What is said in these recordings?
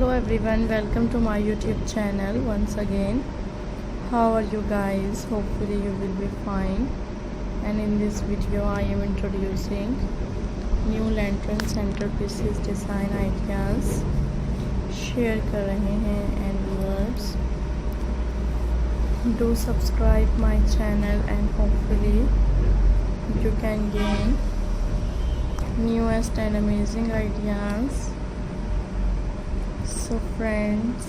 Hello everyone, welcome to my YouTube channel once again. How are you guys? Hopefully you will be fine. And in this video I am introducing new lantern centerpieces design ideas. Share कर रहे हैं and viewers. Do subscribe my channel and hopefully you can gain newest and amazing ideas. So friends,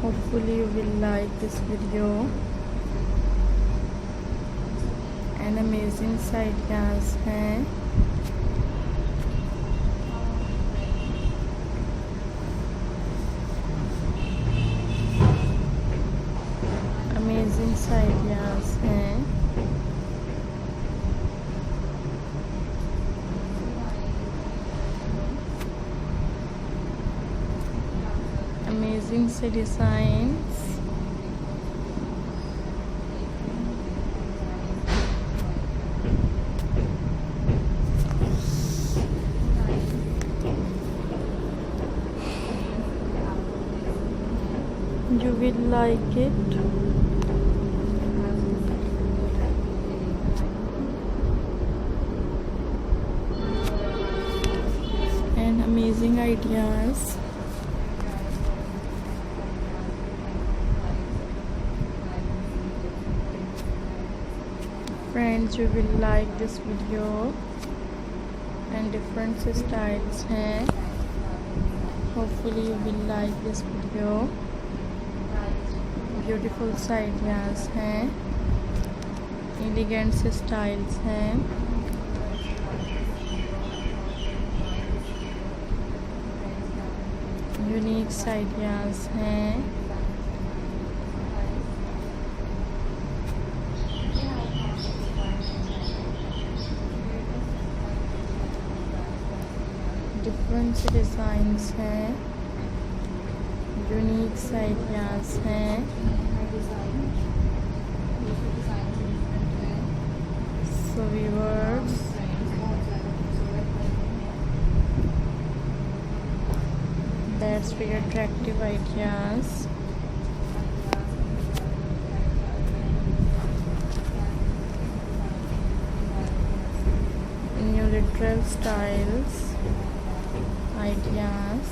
hopefully you will like this video and amazing ideas हैं. Amazing ideas हैं. Amazing से designs. You will like it. And amazing ideas. Friends, you will like this video and different styles हैं. Hopefully you will like this video. Beautiful ideas हैं, elegant styles हैं, unique ideas हैं. Different designs हैं, unique ideas हैं. So viewers, that's very attractive ideas. New literal styles ideas.